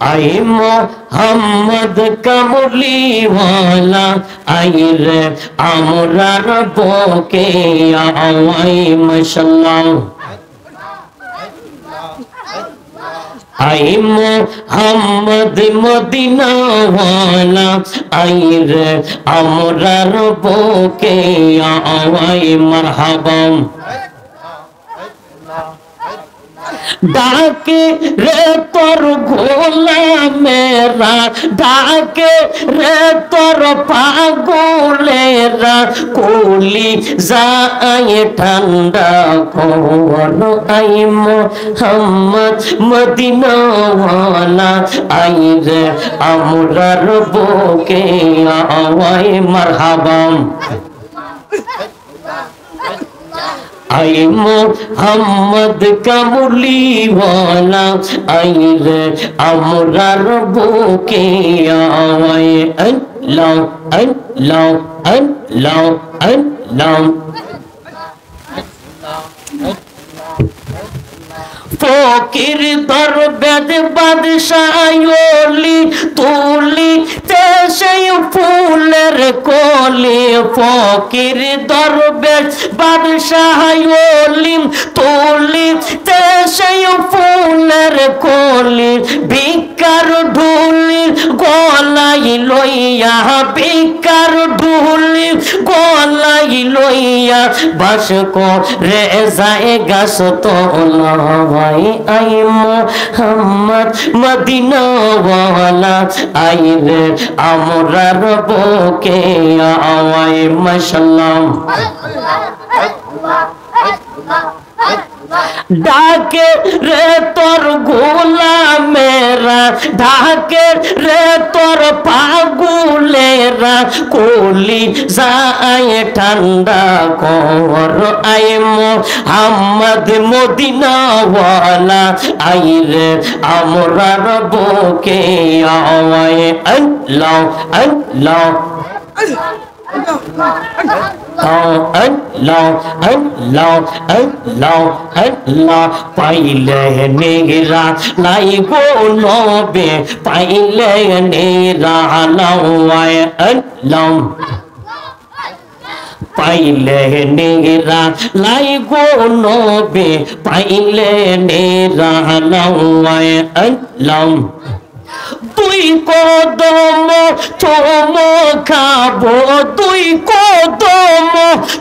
आई मोहम्मद कमली वाला आई रे आमरार बोके आई माशाल्लाह आई मोहम्मद मदीना वाला आई रे आमरार बोके आई मरहबा डाके रे तोर गोला मेरा डाके रे तोर पागलेरा कोली जाए ठंडा कोन आई मोहम्मद मदीना वाला आई रे अमरार बोके आई मरहबा आई मोहम्मद कमली वाला आई रे अमरार बोके आए अल्लाह अल्लाह अल्लाह अल्लाह फकीर दरबार बादशाहली तुली तेसे फूलेर कोली फकीर दरबार बादशाहली तुली तेसे फूलेर कोली भिकार ढूली गलाई लइया भिकार ढूली गलाई लइया बस को रे जाएगा सतोला आई मोहम्मद मदीना वाला आई रे अमरार बोके आई माशाल्लाह डाके रे तोर गोला मेरा डाके रे तोर पागुलेरा कोली जाए ठंडा कोर आई मोहम्मद मदीना वाला आई रे अमरार बोके आई अल्लाह अल्लाह पाइले नेरा लाई गो नबे पाइले नेरा लाए अल्लाह पाइले नेरा लाई गो नबे पाइले नेरा लाए अल्लाह दुई कदम चमकाबो दुई कदम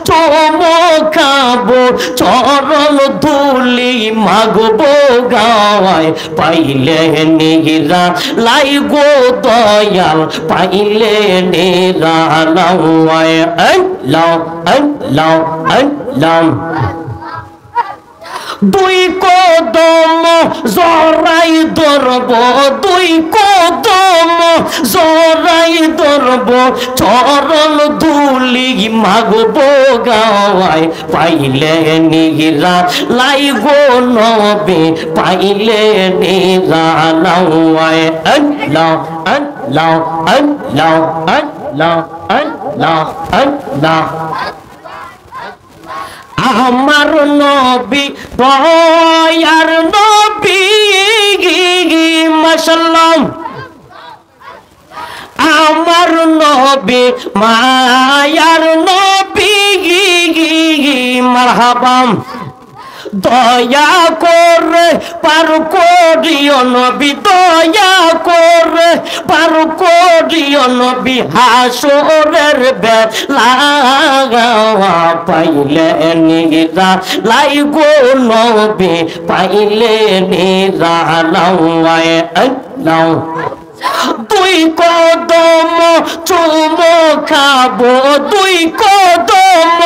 चमकाबो चरण धूली मागबो गावाय पाइले नेरा लाई गो दयाल पाइले नेरा लावाय अल्लाह अल्लाह अल्लाह दुई कदम जराई धरब दुई कदम जराई धरब चरण धूली मागबो गावाय पाइले नेरा लाई गो नबे पाइले नेरा लावाय अल्लाह अल्लाह अल्लाह अल्लाह अल्लाह अल्लाह আমার নবী দয়ার নবী মাশাআল্লাহ আমার নবী মায়ার নবী মারহাবা দয়া করে পার করিও নবী দয়া করে পার করিও নবী হাসরের বেলা পাইলে নিরা লাই গো নবী পাইলে নিরা লাওয়ায় আল্লাহ দুই কদম চুমকাবো দুই কদম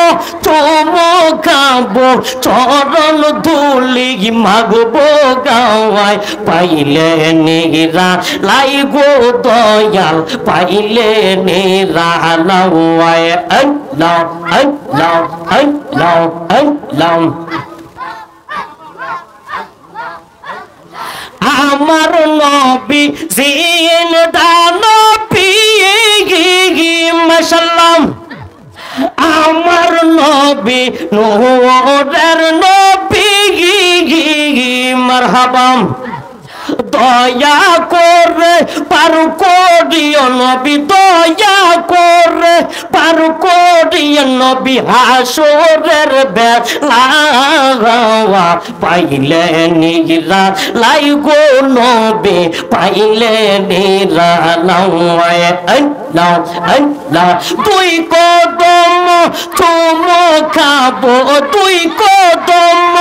চমকাবো চরণ ধুলি মাগবো গাওয়ায় পাইলে নিরা লাইগো দয়াল পাইলে নিরা লাওয়ায় আল্লাহ আল্লাহ আল্লাহ আল্লাহ আমার নবী জিন দানো পিয়ে মাশাআল্লাহ আমার নবী নূরের নবী মারহাবা দয়া করে পার করিও নবী দয়া করে পার করিও নবী হাসরের বেলা পাইলে নিরা লাইগো নবী পাইলে নিরা লাওয়ায় আল্লাহ আল্লাহ দুই কদম চুমকাবো দুই কদম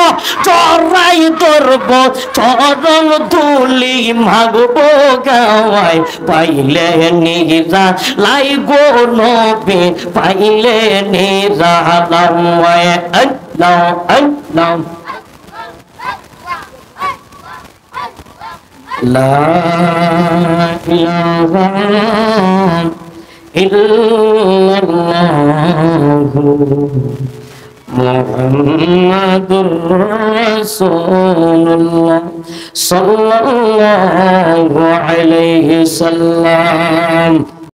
চড়াই ধরব চরণ ধুলি মাগবো গাওয়ায় পাইলে নিরা লাইগো নবী পাইলে নিরা লাওয়ায় আল্লাহ আল্লাহ লা ইলাহা ইল্লাল্লাহু মুহাম্মাদুর রাসূলুল্লাহ সাল্লাল্লাহু আলাইহি সাল্লাম।